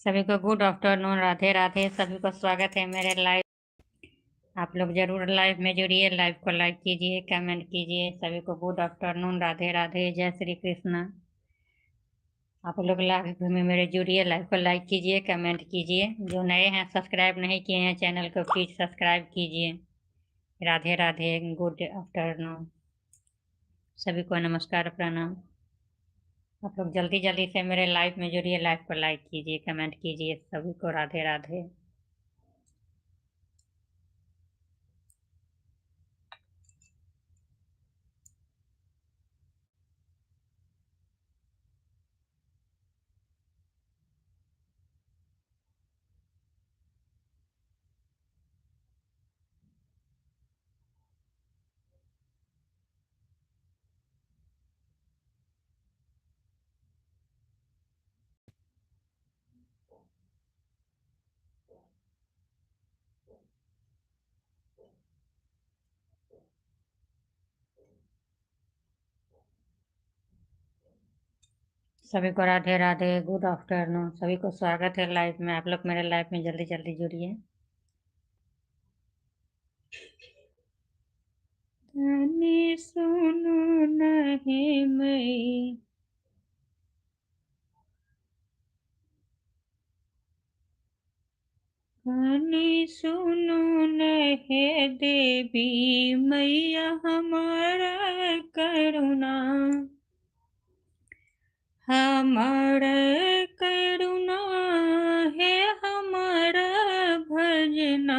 सभी को good afternoon, Radhe Radhe. सभी को स्वागत है मेरे लाइव। आप लोग जरूर लाइव में जुड़िए, लाइव को लाइक कीजिए, कमेंट कीजिए। सभी को गुड आफ्टरनून, राधे राधे, जय श्री कृष्ण। आप लोग लाइव में मेरे जुड़िए, लाइव को लाइक कीजिए, कमेंट कीजिए। जो नए हैं, सब्सक्राइब नहीं किए हैं चैनल को, प्लीज सब्सक्राइब कीजिए। Radhe Radhe, good afternoon. सभी को नमस्कार, प्रणाम। आप लोग जल्दी जल्दी से मेरे लाइव में जुड़िए, लाइव को लाइक कीजिए, कमेंट कीजिए। सभी को राधे राधे। सभी को राधे राधे, गुड आफ्टरनून। सभी को स्वागत है लाइव में। आप लोग मेरे लाइव में जल्दी जल्दी जुड़िए। तने सुनो नहीं मई, तने सुनो नहीं देवी मैया हमारा करुणा, हमारा करुणा है हमारा भजना।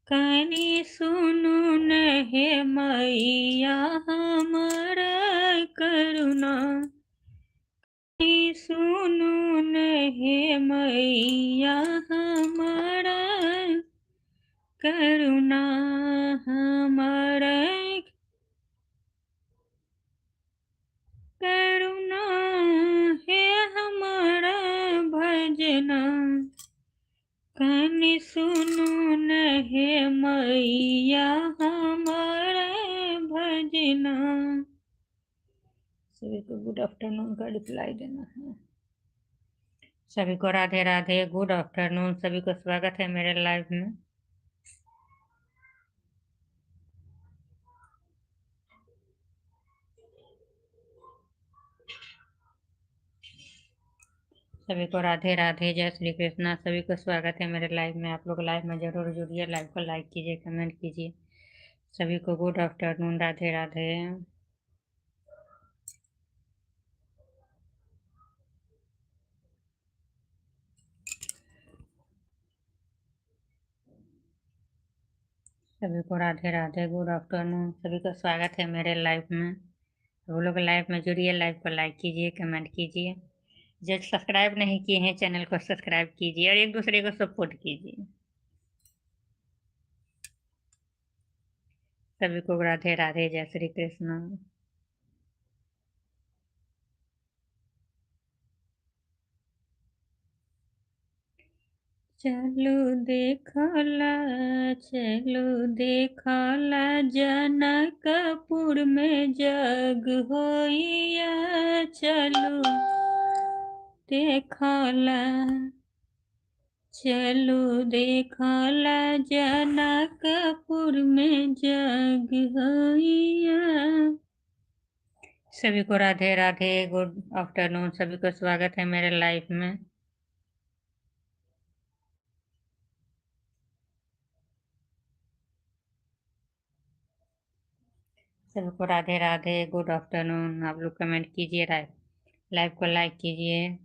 कनी सुनो नहे मैया हमारा करुणा, कनी सुनो नहे मैया हमारा करुणा, हमारा करुणा है हमारा भजना। कनी सुनो नहे मैया हमारा भजना। सभी को गुड आफ्टरनून का रिप्लाई देना है। सभी को राधे राधे, गुड आफ्टरनून। सभी को स्वागत है मेरे लाइव में। सभी को राधे राधे, जय श्री कृष्णा। सभी को स्वागत है मेरे लाइव में। आप लोग लाइव में जरूर जुड़िए, लाइव को लाइक कीजिए, कमेंट कीजिए। सभी को गुड आफ्टरनून, राधे राधे। सभी को राधे राधे, गुड आफ्टरनून। सभी को स्वागत है मेरे लाइव में। वो लोग लाइव में जुड़िए, लाइव को लाइक कीजिए, कमेंट कीजिए। जो सब्सक्राइब नहीं किए हैं चैनल को सब्सक्राइब कीजिए और एक दूसरे को सपोर्ट कीजिए। सभी को राधे राधे, जय श्री कृष्ण। चलो देखला, चलो देखला, जनकपुर में जग होइया। चलो देखला, चलो देखला, जनकपुर में जग होइया। सभी को राधे राधे, गुड आफ्टरनून। सभी को स्वागत है मेरे लाइफ में। सभी को राधे राधे, गुड आफ्टरनून। आप लोग कमेंट कीजिए, लाइव लाइव को लाइक कीजिए।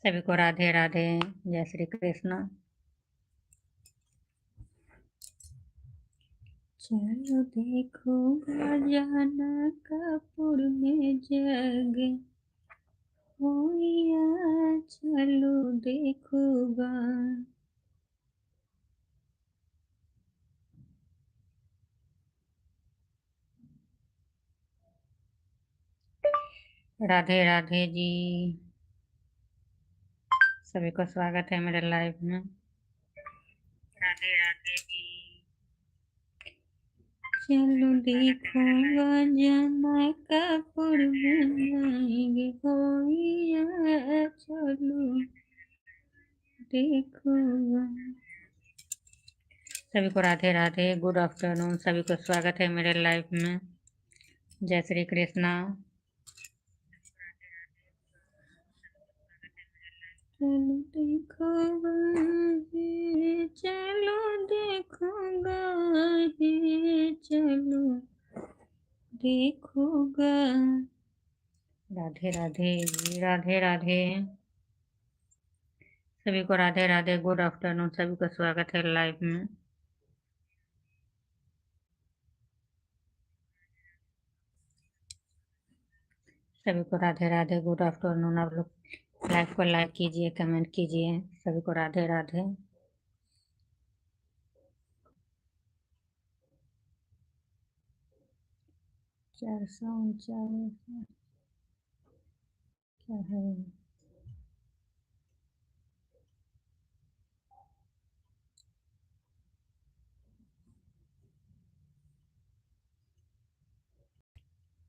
सभी को राधे राधे, जय श्री कृष्ण। चलो देखो जनकपुर में जग होइया। चलो देखोगा, राधे राधे जी। सभी को स्वागत है मेरे लाइव में। राधे राधे जी। चलो देखूंगा जाना कपूर बनाएंगे होइया, चलो देखूंगा। सभी को राधे राधे, गुड आफ्टरनून, सभी को स्वागत है मेरे लाइफ में। जय श्री कृष्णा। चलो देखूंगा हे, चलो देखूंगा हे, चलो देखूंगा। राधे राधे, राधे राधे, सभी को राधे राधे, गुड आफ्टरनून, सभी को स्वागत है लाइव में। सभी को राधे राधे, गुड आफ्टरनून। आप लोग लाइव को लाइक कीजिए, कमेंट कीजिए। सभी को राधे राधे। 439 क्या है?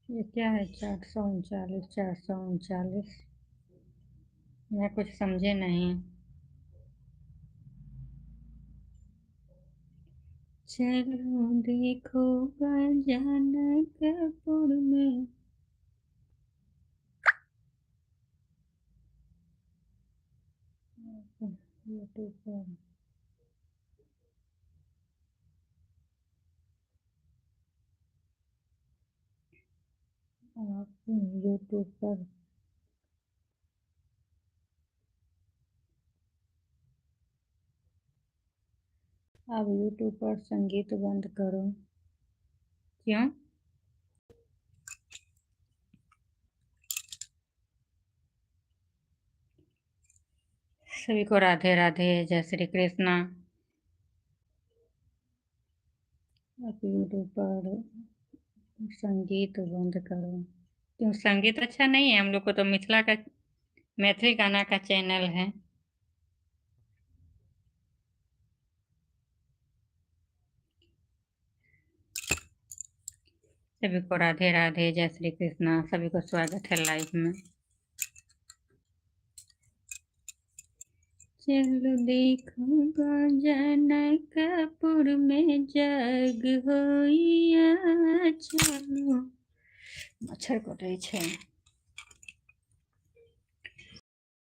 ये क्या है? 439, 439, मैं कुछ समझे नहीं। चलो देखो जाना कपूर में। यूट्यूब पर आप यूट्यूब पर अब यूट्यूब पर संगीत बंद करो। क्यों? सभी को राधे राधे, जय श्री कृष्णा। अब यूट्यूब पर संगीत बंद करो। क्यों? संगीत अच्छा नहीं है? हम लोग को तो मिथिला का, मैथिली गाना का चैनल है। सभी को राधे राधे, जय श्री कृष्णा, सभी को स्वागत है लाइव में। चलो देखूंगा जनकपुर में जग होइया, चलो। मच्छर कटै छै।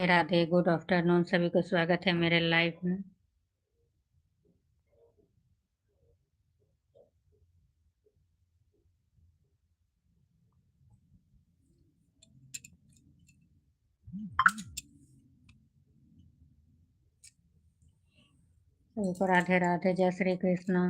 राधे, गुड आफ्टरनून, सभी को स्वागत है मेरे लाइव में। सभी को राधे राधे, जय श्री कृष्णा।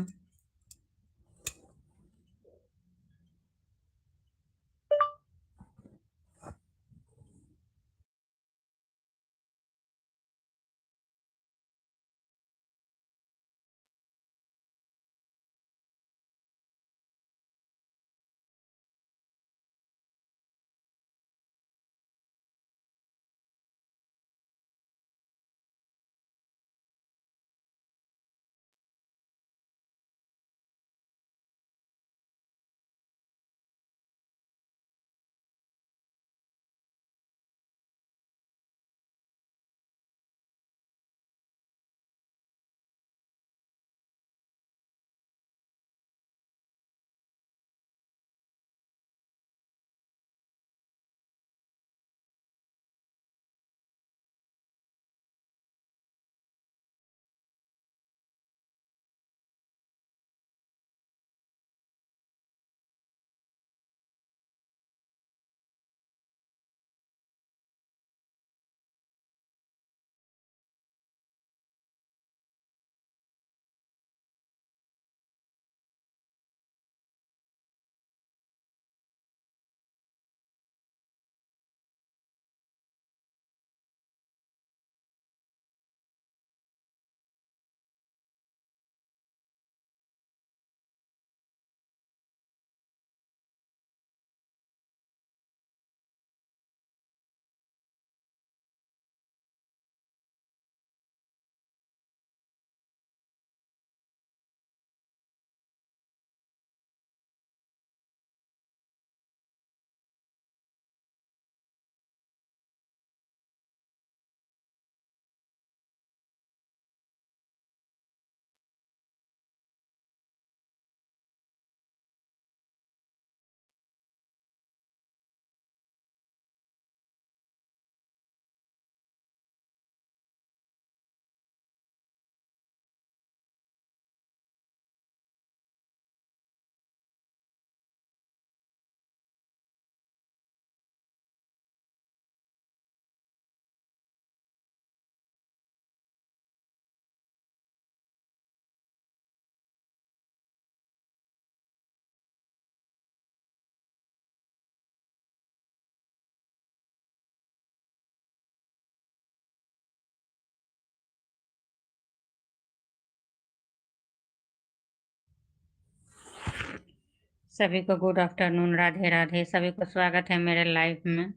सभी को गुड आफ्टरनून, राधे राधे। सभी को स्वागत है मेरे लाइव में।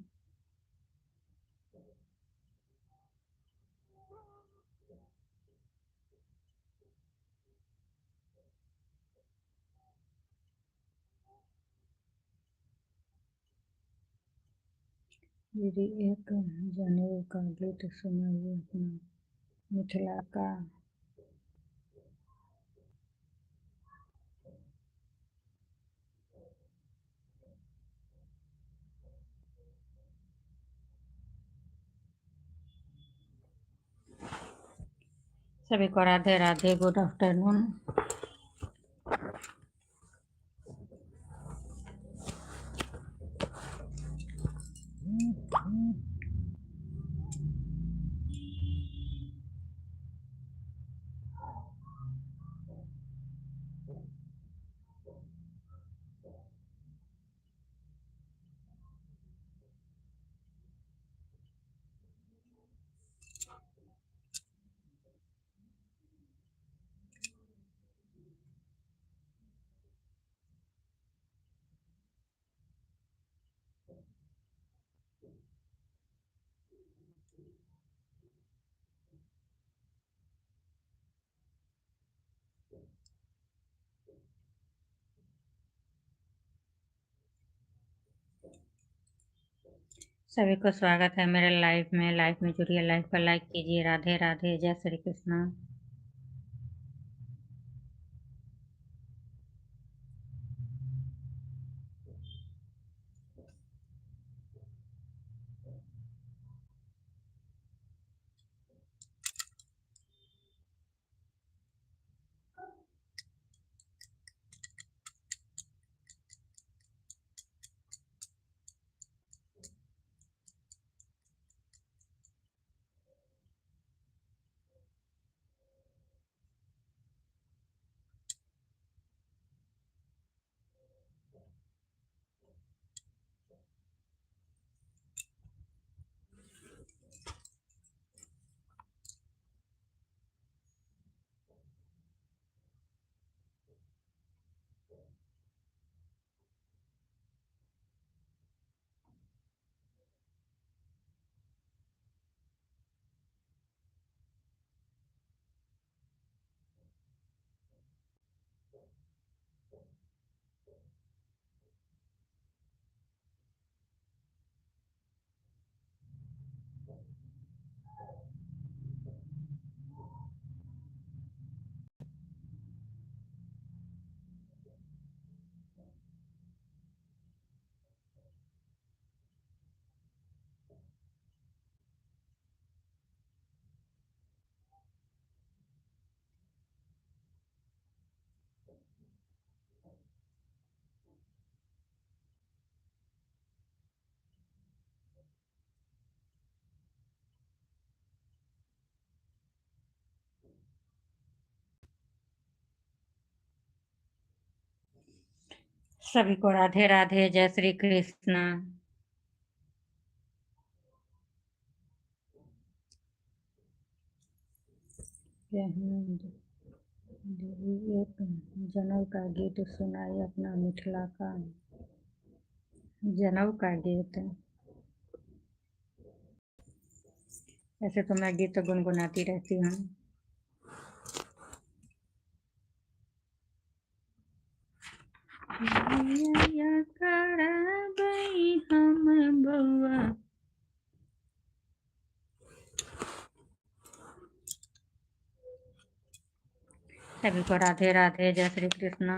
दीदी एक जनेऊ का गीत सुनाइए अपना मिथिला का। सभी को राधे राधे, गुड आफ्टरनून। सभी को स्वागत है मेरे लाइव में। लाइव में जुड़िए, लाइव को लाइक कीजिए। राधे राधे, जय श्री कृष्णा। सभी को राधे राधे, जय श्री कृष्णा। दीदी एक जनेऊ का गीत सुनाइए अपना मिथिला का। जनेऊ का गीत। ऐसे तो मैं गीत गुनगुनाती रहती हूँ। हम बउआ। सभी को राधे राधे, जय श्री कृष्णा।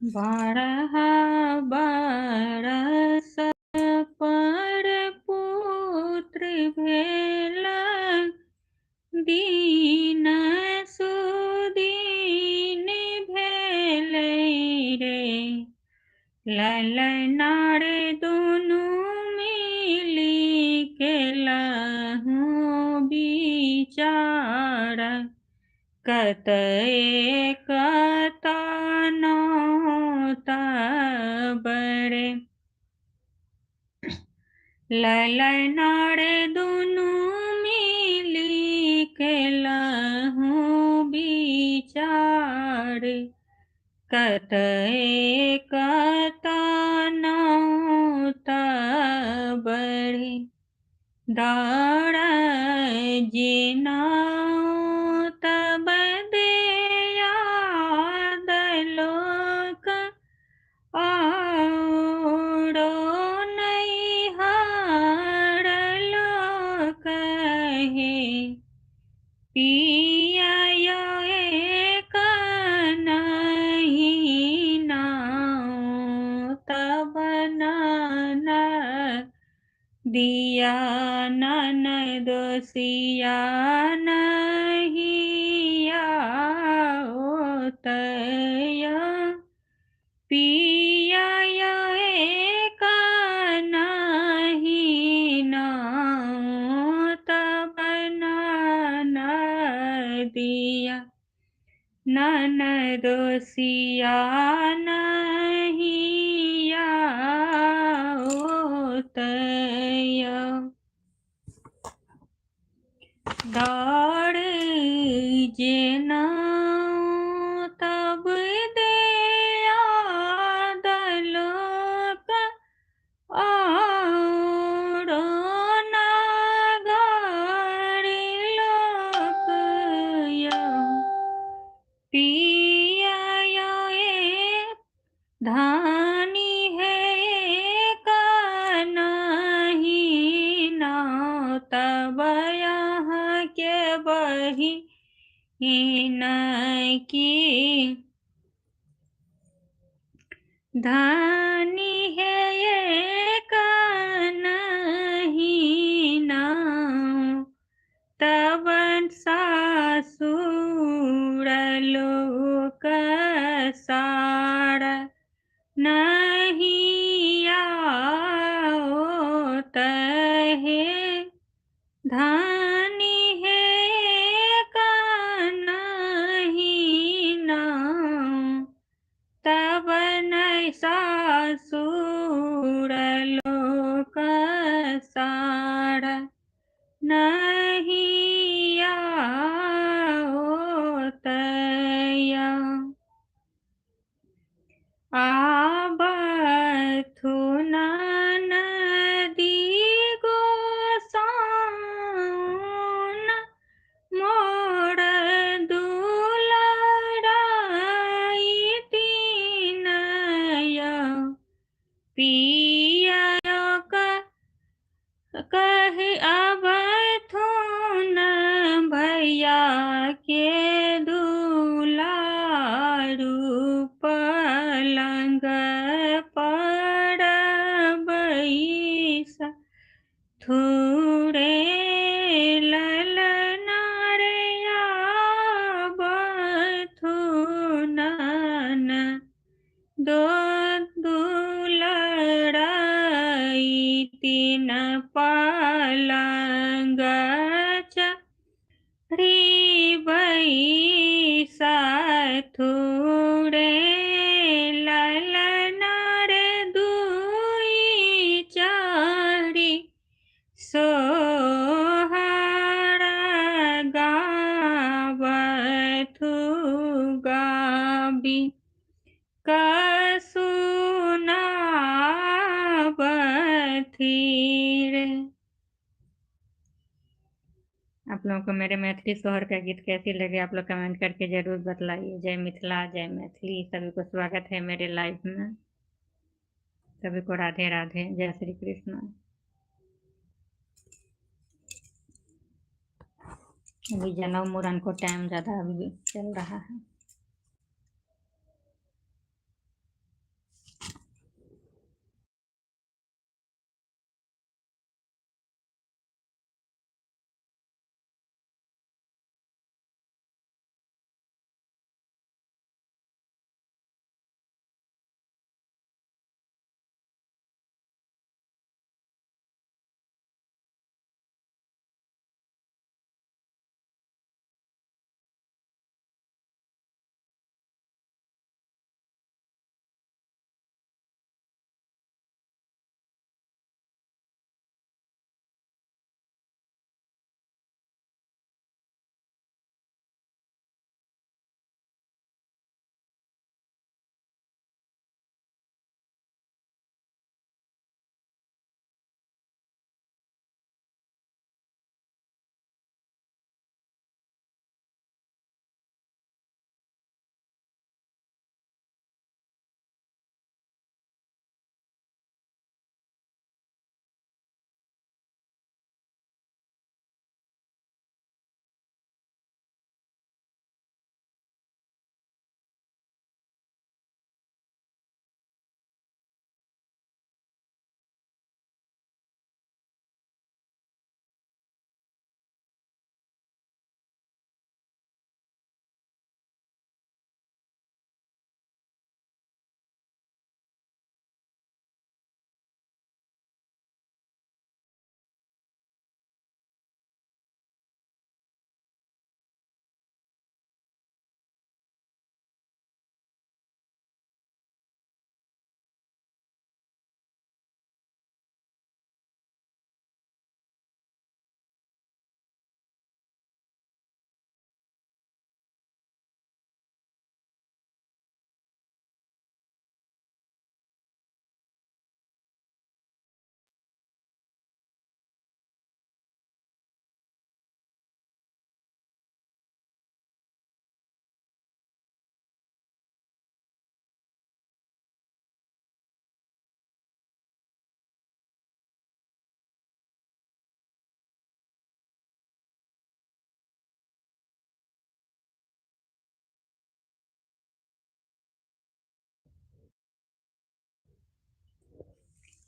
बारह बरस पर पुत्र भेला, दीन सुदीन भेल ललना रे दुनु मिली के लहू बिचार कतए कतनो तबरे ललना रे दुनु मिली के लहू बिचार कतए कतनो तबरे दाड़ जिना तब दिया दलोक औरो नहीं हार लोक है पिया एक नहीं नाव तब नन दिया नन दोसिया नहीं आवतय पिया एक नहीं नाव तब नन दिया नन दोसिया नहीं आवतय दौड़ जेना तब दिया दलोक औरो नगारी लोक पिया धानी है नहीं नाव तब यहाँ के बही की धानी है एक नहीं नाव तब सासुर लोक सार नहीं आवतहे धानी है एक नहीं नाव तब नहीं सासुर लोक सार नहीं आवतय आबथु नदी गोसाउन मोर दुलाराई तीनय पिया कहे आबथुन भैया के दुलारू पलंग पर बैसा थुरे ललना रे आबथुन दो दुलड़ाई तीन पलंग चढ़ी बैसा थुरे ललना रे दुई चढ़ी सोहर गावथु गाबी कसुनावथीर। आप लोगों को मेरे मैथिली सोहर का गीत कैसी लगे आप लोग कमेंट करके जरूर बतलाइए। जय मिथिला जय मैथिली। सभी को स्वागत है मेरे लाइव में। सभी को राधे राधे। जय श्री कृष्ण। अभी जनेऊ मुड़न को टाइम ज़्यादा अभी चल रहा है।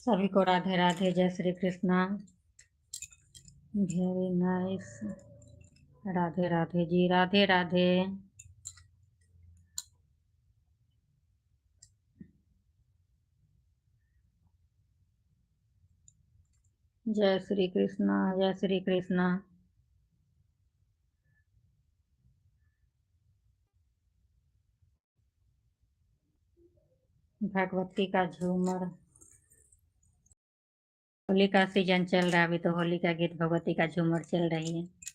सभी को राधे राधे, जय श्री कृष्णा। Very nice. राधे राधे जी, राधे राधे। जय श्री कृष्णा, जय श्री कृष्णा। भगवती का झूमर। होली का सीजन चल रहा है, अभी तो होली का गीत भगवती का झूमर चल रही है।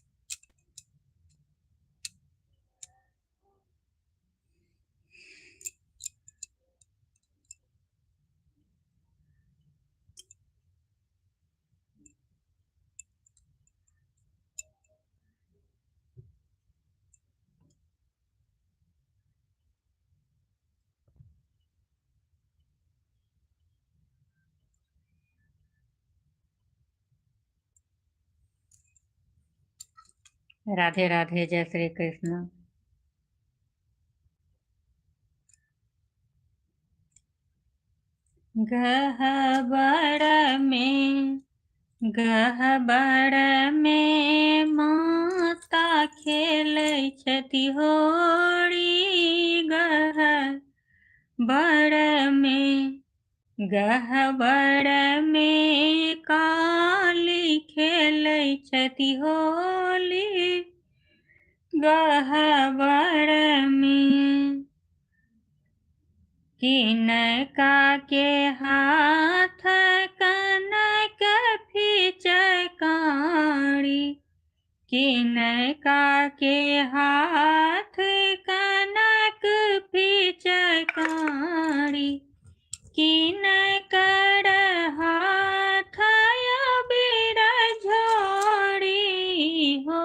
राधे राधे, जय श्री कृष्ण। गहबर में माता खेलै छथि होरी। गहबर में काली खेलै छथि होली। गहबर में किनका के हाथ कनक फिचकारी। किनका के हाथ कनक फिचकारी। किनकर हाथ अबीर झोरी हो।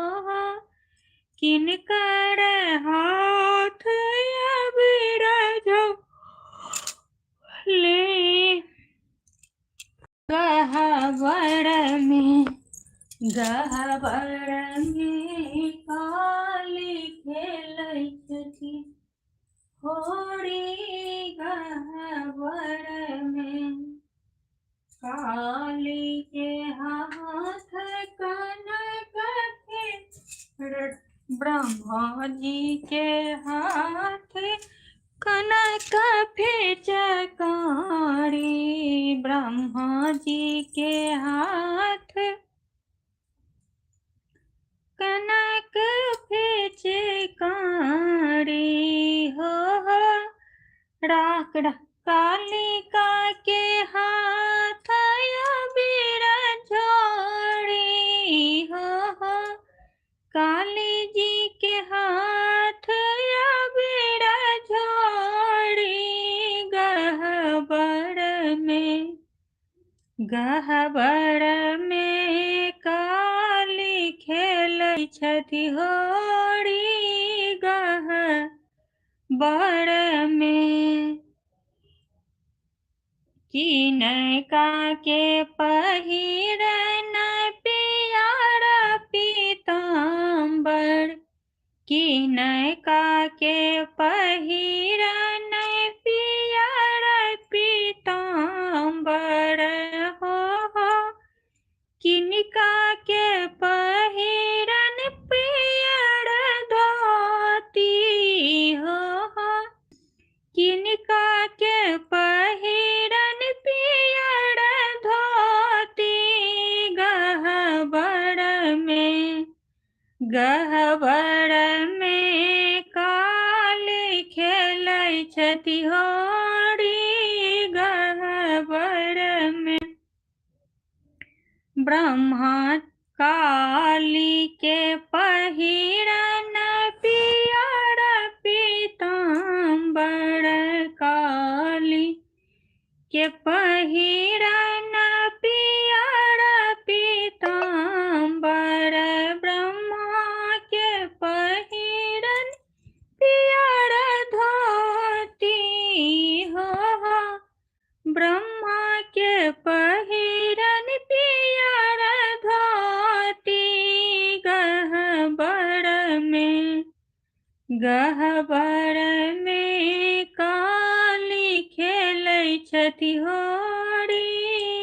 किनकर हाथ अबीर झोली। गहबर में काली खेलै छथि होरी। गहबर में काली के हाथ कनक ब्रह्मा जी के हाथ कनक फिचकारी। ब्रह्मा जी के हाथ कनक फिचकारी हो। कालिका के हाथ अबीर झोरी हो। काली जी के हाथ अबीर झोरी। गहबर में काली खेलै छथि होरी। गहबर में किनका के पहिरन पियर पीताम्बर। किनका के पहिरन पियर पीताम्बर हो। किनका के पहिरन पियर धोती हो। किनका के पहिरन पियर धोती। गहबर में काली खेलै छथि होरी। गहबर में ब्रह्मा काली के पहिरन पियर पीताम्बर। काली के पहिरन पियर पीताम्बर। ब्रह्मा के पहिरन पियर धोती हो। ब्रह्मा के पहिरन पियर धोती। गहबर में काली खेलै छथि होरी।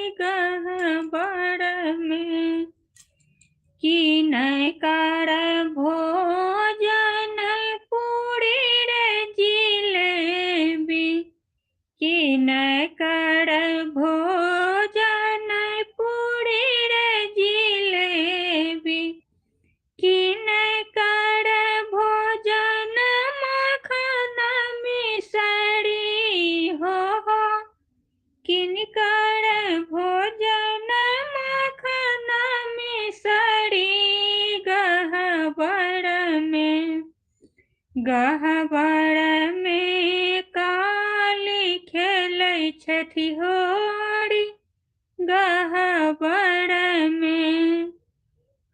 छठी होड़ी गहबर में।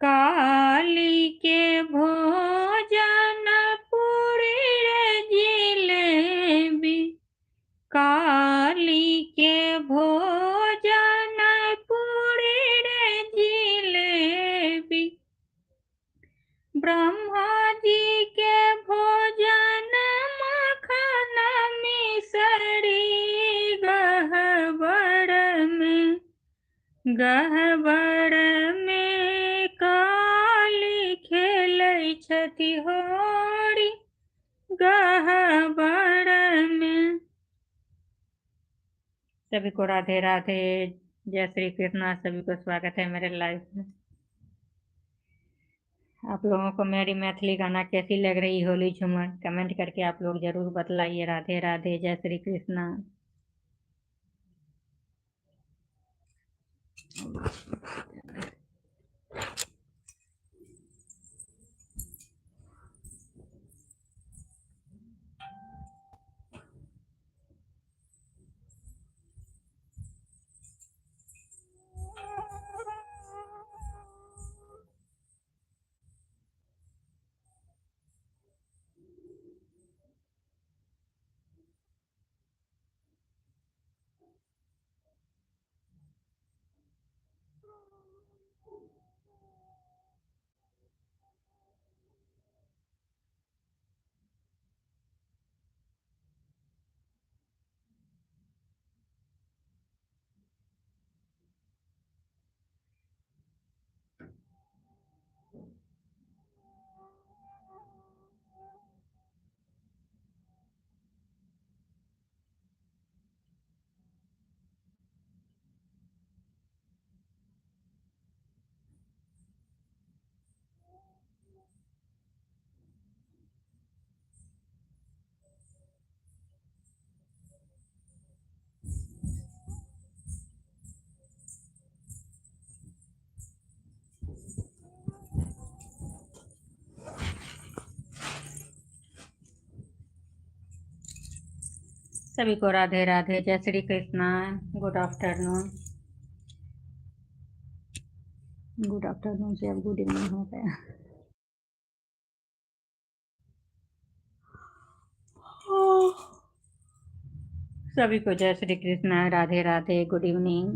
काली के भोजन पूरी रे जिलेबी, काली के भोजन पूरी रे जिलेबी। ब्रह्मा जी के भोजन मखन मिसरी गहबर में। गहबर में काली खेलै छठी होड़ी गहबर में। सभी को राधे राधे, जय श्री कृष्णा। सभी को स्वागत है मेरे लाइव में। आप लोगों को मेरी मैथिली गाना कैसी लग रही होली झूमर, कमेंट करके आप लोग जरूर बतलाइए। राधे राधे, जय श्री कृष्णा। सभी को राधे राधे, जय Shri Krishna. Good afternoon. Good afternoon से अब गुड इवनिंग हो गया। सभी को जय श्री कृष्णा, राधे राधे, गुड इवनिंग।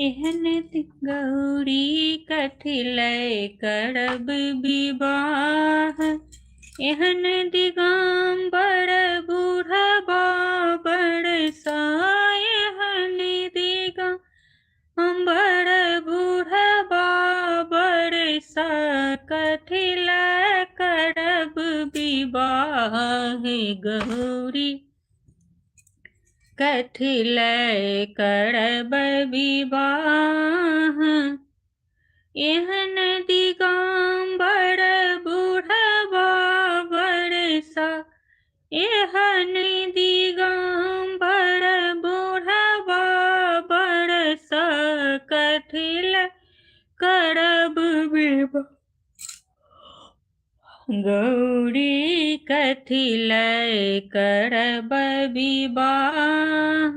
एहन गौरी कथि लय करब विवाह, एहन दिगंबर बूढ़बा बरसा, एहन दिगंबर बूढ़बा बरसा, कथि लय करब विवाह गौरी, कथि लय करब विवाह, एहन दिगंबर बूढ़बा बरसा, एहन दिगंबर बूढ़बा बरसा, कथि लय करब विवाह गौरी, कथि लय करब विवाह।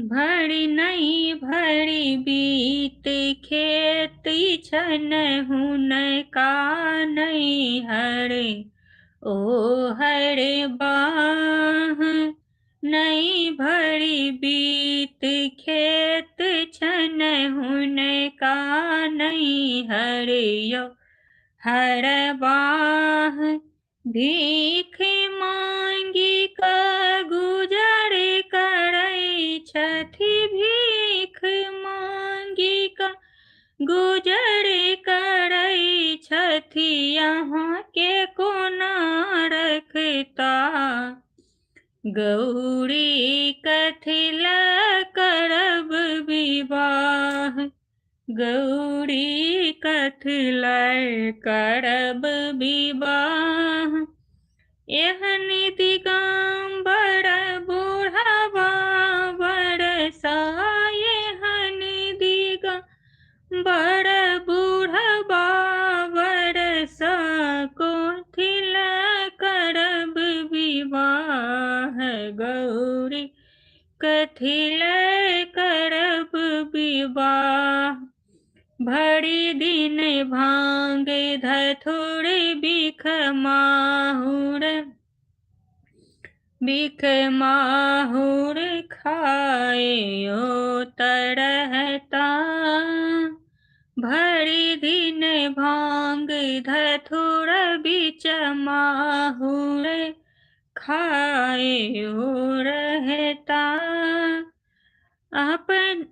भरी नहीं भरी बीत खेती छनहु का नहीं हरे, ओ हरे बाह, नहीं भरी बीत खेत छनहु का नहीं हरियो हर बाह, भीख मांगी का गुजर करै छथि, भीख मांगी का गुजर करै छथि, यहाँ के कोना रखता, गौरी कथि लय करब विवाह, गौरी कथि लय करब विवाह, एहन दिगंबर बूढ़बा कथिलय करब विवाह। भरी दिन भांग धथुर बिख माहुर। बिख माहुर खाए तरहता। भरी दिन भांग धथुर बिच माहुर खाए रहता। अपन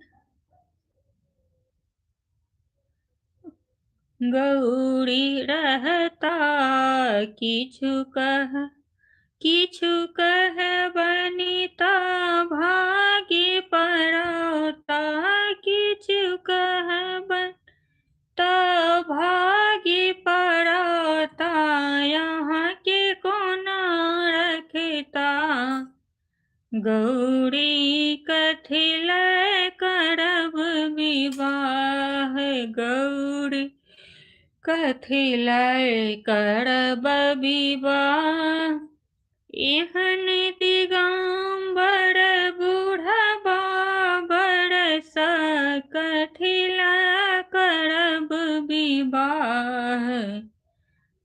गौरी रहता किछु कह बनिता भागी पड़ता। किछु कह बनिता भागी पड़ता। यहाँ के कोना रखता। गौरी कथिलय करब विवाह। गौरी कथिलय करब विवाह। एहन दिगंबर बूढ़बा बरस कथिलय करब विवाह।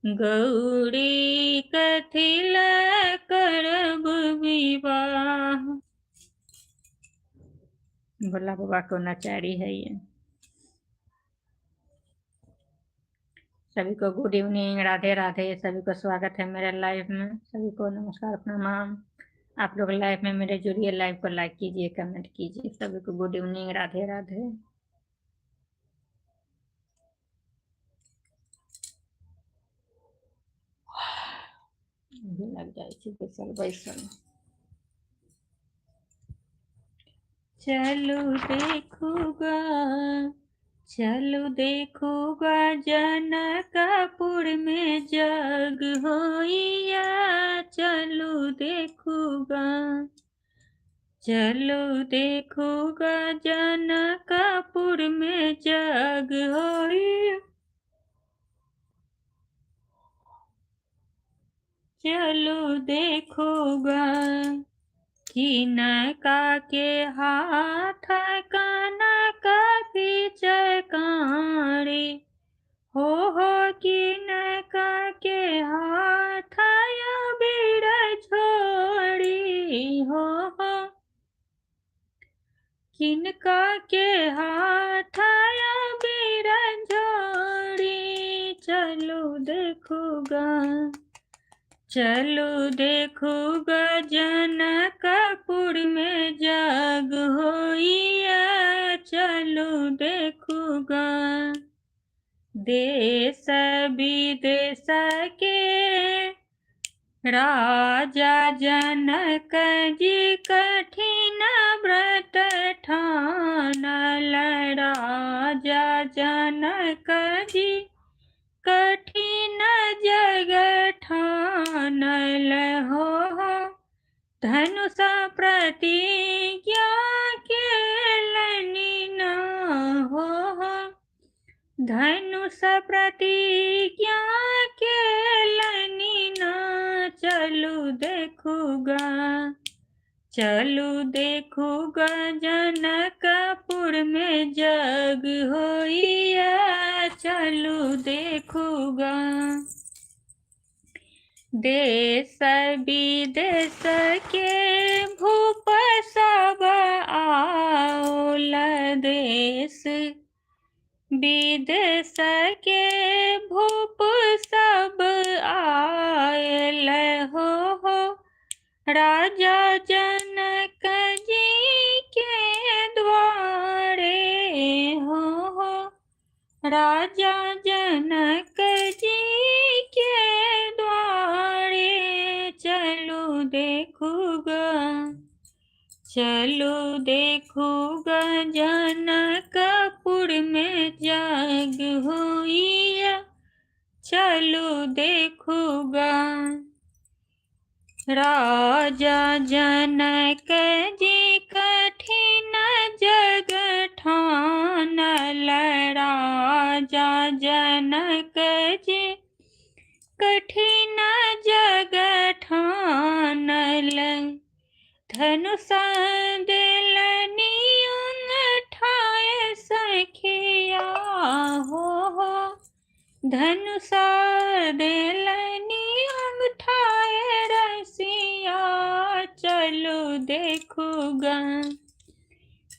गौरी कथिलय करब विवाह। भोला बाबा को नचारी है ये। सभी को गुड इवनिंग, राधे राधे। सभी को स्वागत है मेरे लाइव में। सभी को नमस्कार प्रणाम। आप लोग लाइव में मेरे जुड़िए, लाइव को लाइक कीजिए, कमेंट कीजिए। सभी को गुड इवनिंग, राधे राधे। लग जाए बैसल बैसल। चलो देखूगा जनकपुर में जग होइया। चलो देखूगा जनकपुर में जग होइया। चलो देखूगा किनका के हाथ कनक पिचकारी। हो किनका के हाथ अबीर छोड़ी। हो किनका के हाथ अबीर छोड़ी। चलो देखूगा जनकपुर में जग होइया। चलो देखूगा देश विदेश के राजा जनक जी कठिन व्रत ठानल। राजा जनक जी कठिन जग ठानल। हो धनुष प्रतिज्ञा केलनि न। हो धनुष प्रतिज्ञा केलनि न। चलो देखूगा जनकपुर में जग होइया। चलो देखूगा देश विदेश के भूप सब आओल। देश विदेश के भूप सब आयल। हो राजा जनक जी के द्वारे। हो राजा जनक जी के द्वारे। चलो देखूगा जनकपुर में जग होइया। चलो देखूगा राजा जनक जी कठिन जग ठानल। राजा जनक जी कठिन जग ठानल। धनुषा दिलनी ठाए सखिया हो धनुषा दिलनी ठाए रसिया चलो देखूगा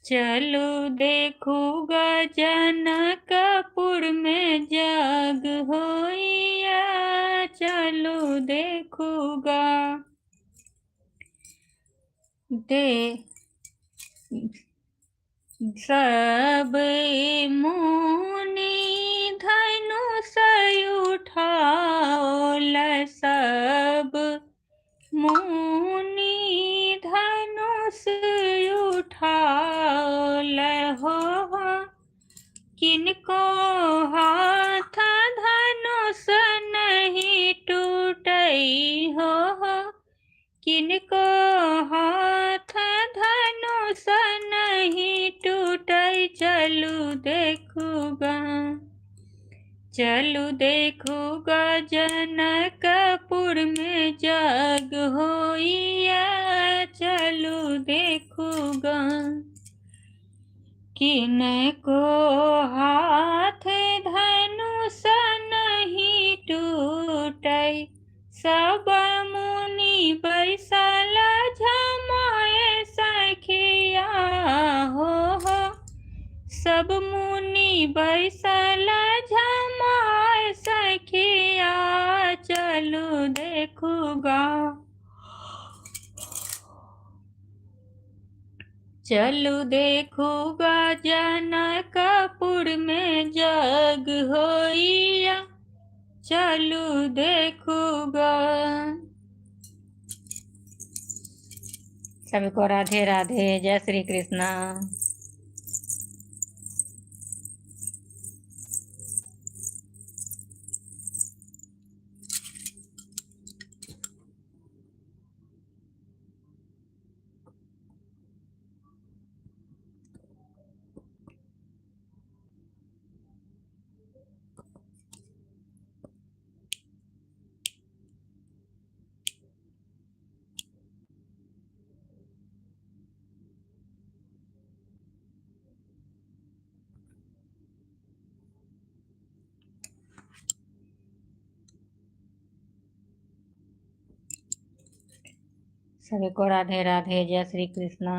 चलो देखूगा जनकपुर में जग होइया चलो देखूगा दे सब मुनि धनुष उठाओल सब मुनि धनुष उठाओल हो किनको हाथ धनुष नहीं टूटई हो किनको हाथ धनुष नहीं टूटई चलू देखूगा जनकपुर में जग होइया चलू देखूगा किनको हाथ धनुष नहीं टूटई सब मुनि बैसल झमाए सखिया हो सब मुनि बैसल झमाए सखिया चलू देखूगा चलू देखूगा जनकपुर में जग होइया चलू देखूगा। सभी को राधे राधे, जय श्री कृष्णा। सभी को राधे राधे, जय श्री कृष्णा।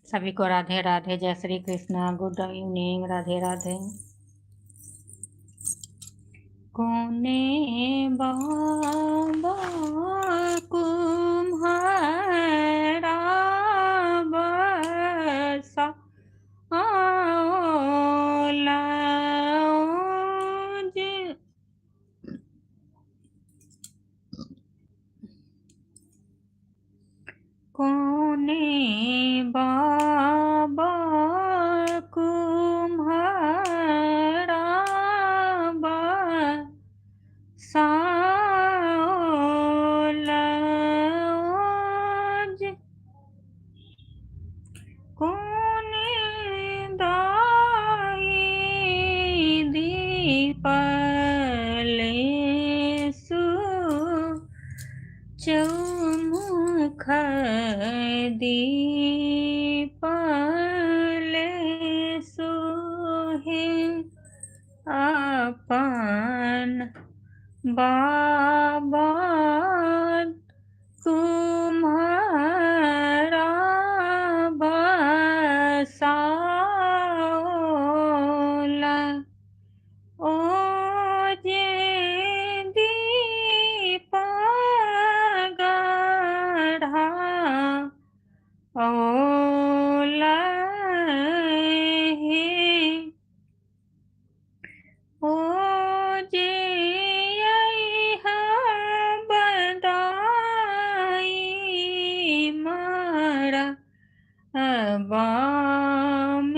सभी को राधे राधे, जय श्री कृष्णा। Good evening, Radhe Radhe. कोने बाबा कुम्हारा बसा दीपले सोहे आपन बाबा तुम्हारा बसाओला ओ जे दीप गढ़ा ओला हे ओ जे बदाई मारा बाम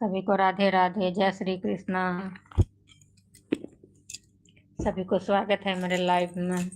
सभी को राधे राधे, जय श्री कृष्णा। सभी को स्वागत है मेरे लाइव में।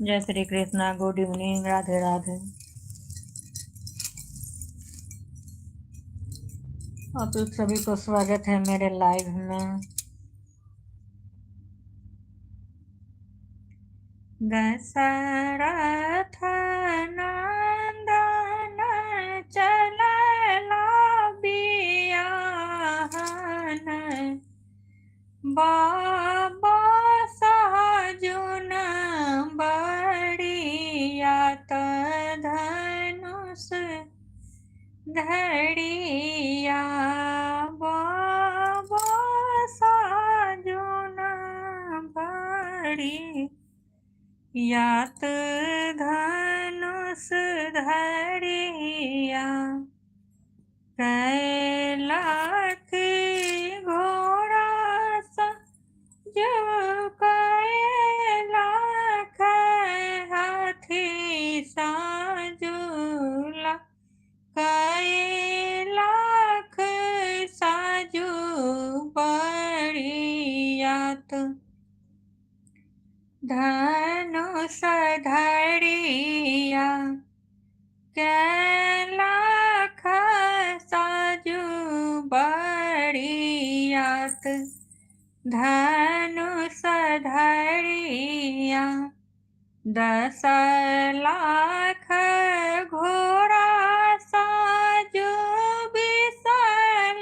जय श्री कृष्णा, गुड इवनिंग, राधे राधे। आप लोग सभी को स्वागत है मेरे लाइव में। दशरथ नंदन चलला बियाहन बाबा सहजुन बड़ियात धनुष धड़िया बाबा सहजुन बड़ियात धनुष धड़िया कैलाख घोड़ा जो कैलाख हाथी साजुला कैलाख साजू बड़ियात धनुष धड़िया कैलाख साजू बड़ियात धनुष धड़िया 10 लाख घोड़ा साजू 20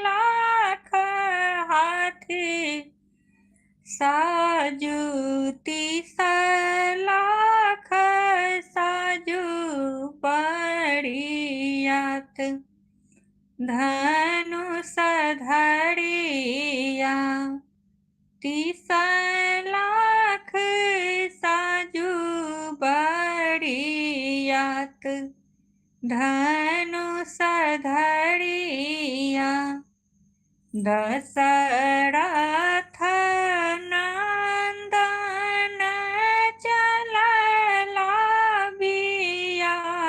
लाख हाथी साजू 30 लाख साजू बड़ियात धनुष धड़िया 30 लाख साजू बड़ियात धनुष धड़िया दशरथ नंदन चलला बियाहन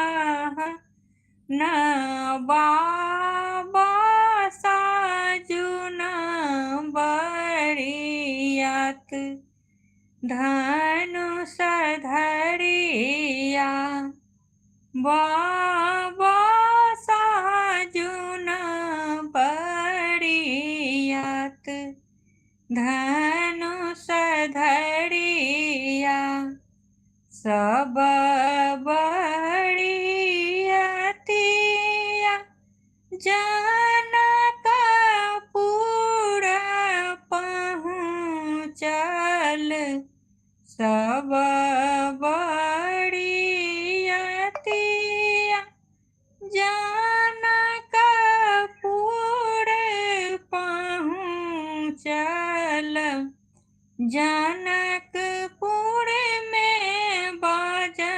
बाबा साजुन बड़ियात धनुष धड़िया बाबा साजुन बड़ियात धनुष धड़िया सब बड़ियतिया चल सब बड़ियतिया जनकपुर पहुँचल जनकपुर में बाजा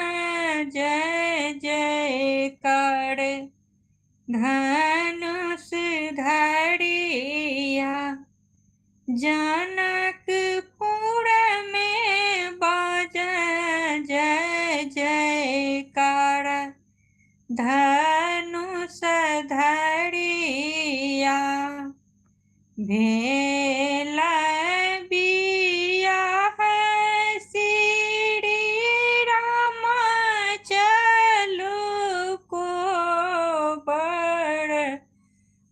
जय जयकार धनुष धरिया जनकपुर में बाजा जय जयकार धनुष धरिया भेल बियाह श्री राम चलू को बड़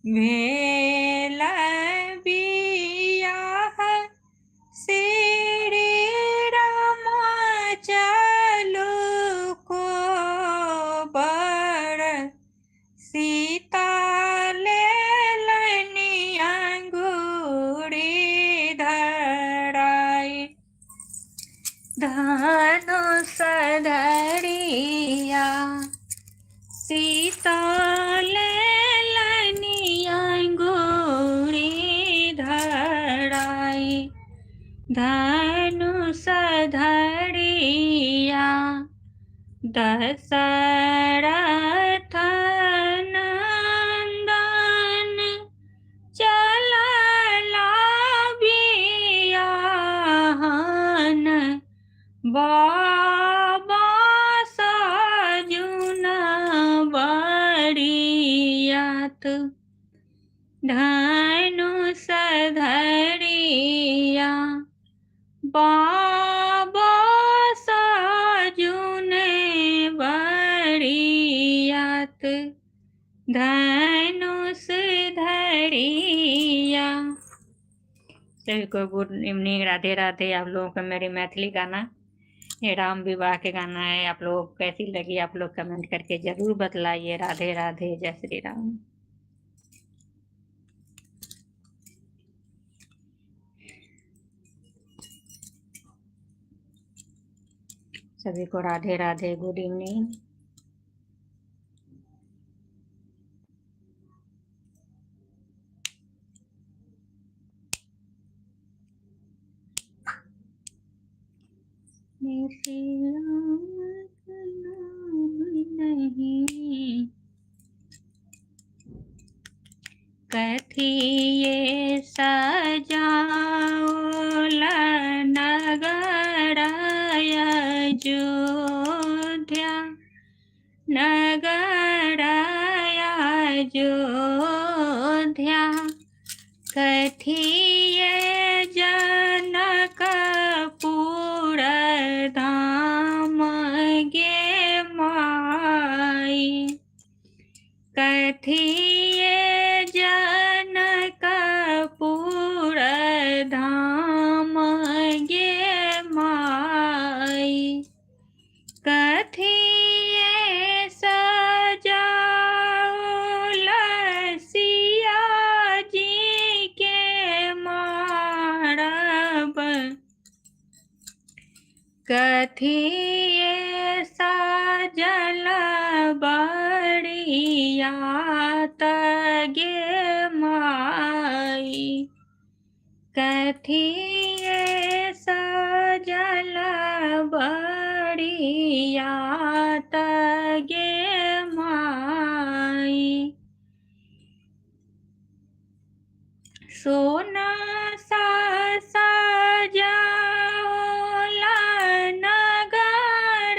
भेल बियाह श्री राम चलू को बड़ सीता लेलनि अंगूरी धराई धनुष धरिया सीता लेलनि अंगूरी धराई धनुष धरिया दशरथ नंदन चलला बियाहन बाबा सजुन बड़ियत धनुष धरिया बाबा सजुने बड़ियत धनुष धरिया। सभी को गुड इवनिंग, राधे राधे। आप लोगों को मेरी मैथिली गाना, ये राम विवाह के गाना है, आप लोगों को कैसी लगी आप लोग कमेंट करके जरूर बतलाइए। राधे राधे, जय श्री राम। सभी को राधे राधे, गुड इवनिंग। नहीं कथिए सजाओल नगर अयोध्या नगर अयोध्या कथिए जनकपुर धाम गे माई कथिए जनकपुर धाम गे माई कथिए सजाओल सिया जी के मारब कथिए साजल बड़ियात गे माई कथिए साजल बड़ियात गे माई सोना सा सजाओल नगर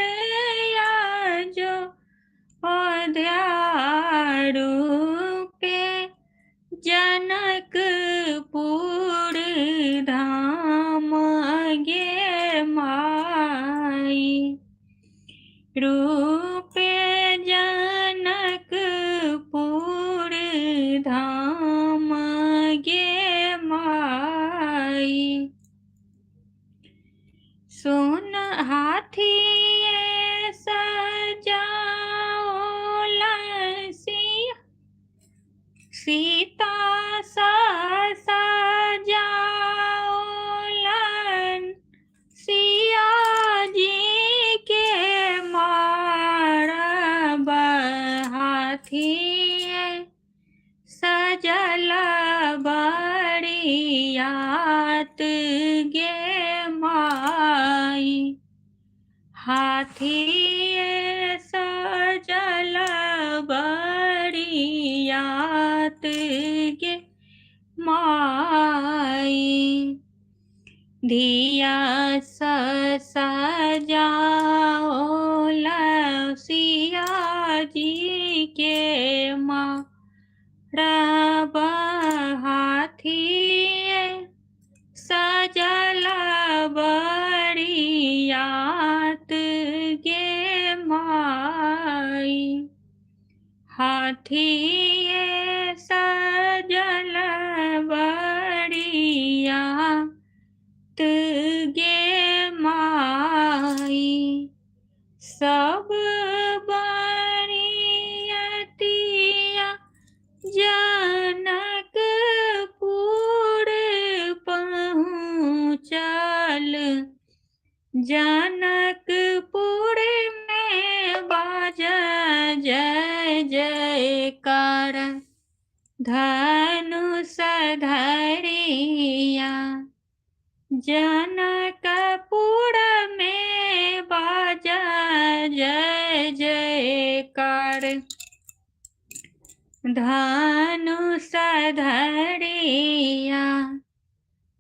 अयोध्या जनकपुर धाम गे माई रूपे जनकपुर धाम गे माई सोन हाथिए सजाओल सीता सा सजाओल गे माई, हाथीए सजल बरियात गे माई, धिया सजाओ लसिया जी के मारब, हाथीए सजल बरियात गे माई, हाथीए सजल बरियात गे माई, सब बरियतिया जनकपुर पहुँचल, जनकपुर में बाजा जय जयकार, धनुष धरिया जनकपुर में बाजा जय जयकार, धनुष धरिया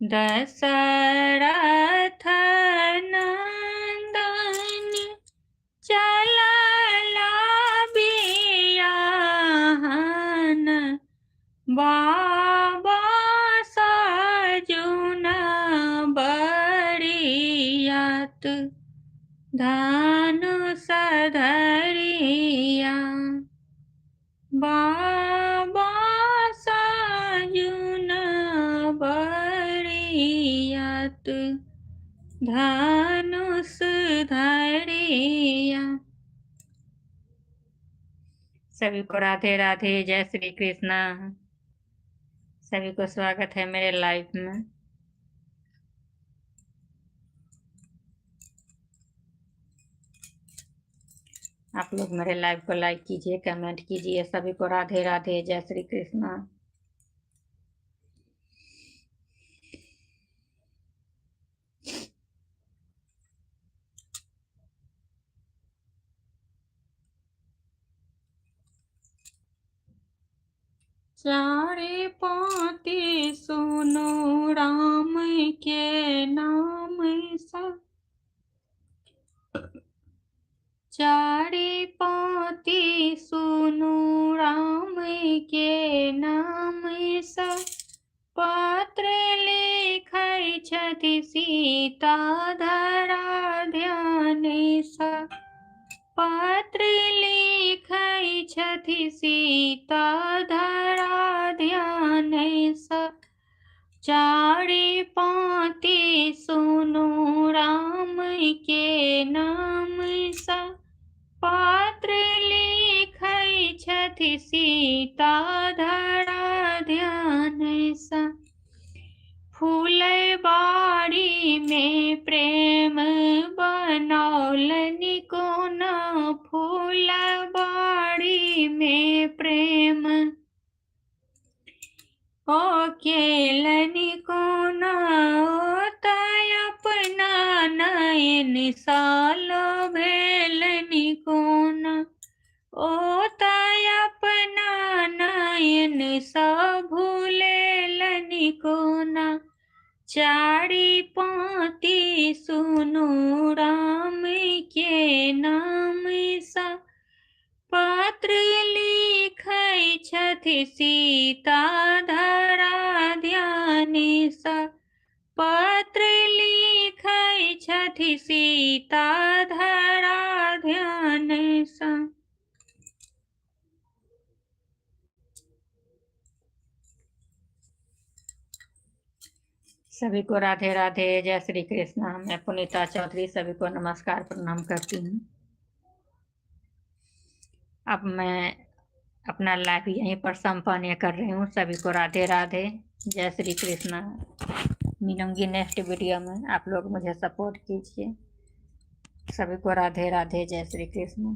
दशरथ नंदन चलला बियाहन, बाबा सजुन बरियात, धनुष धरिया बाबा सजुन बरियात, धनुष धरिया। सभी को राधे राधे, जय श्री कृष्णा। सभी को स्वागत है मेरे लाइव में। आप लोग मेरे लाइव को लाइक कीजिए, कमेंट कीजिए। सभी को राधे राधे, जय श्री कृष्णा। चारे पाती सुनो राम के नाम सा, चारे पाती सुनो राम के नाम सा, पत्र लिखै छथि सीता धरा ध्यान सा, पत्र लिखै छथि सीता धरा ध्यान सा, चारे पाती सुनो राम के नाम सा, पत्र लिखै छथि सीता धरा ध्यान सा, फूल बाड़ी में प्रेम बनौलनि कोना, फूल बाड़ी में प्रेम ओ केलनि कोना, तय अपना नयन सालो भेलनि कोना, ओ तय अपना नयन सा भूलेलनि कोना, चारि पाती सुनो राम के नाम सा, पत्र लिखै छथि सीता धरा ध्यान सा, पत्र लिखै छथि सीता धरा ध्यान सा। सभी को राधे राधे, जय श्री कृष्णा। मैं पुनीता चौधरी सभी को नमस्कार प्रणाम करती हूँ। अब मैं अपना लाइव यहीं पर संपन्न कर रही हूँ। सभी को राधे राधे, जय श्री कृष्णा। मिलूंगी नेक्स्ट वीडियो में। आप लोग मुझे सपोर्ट कीजिए। सभी को राधे राधे, जय श्री कृष्ण।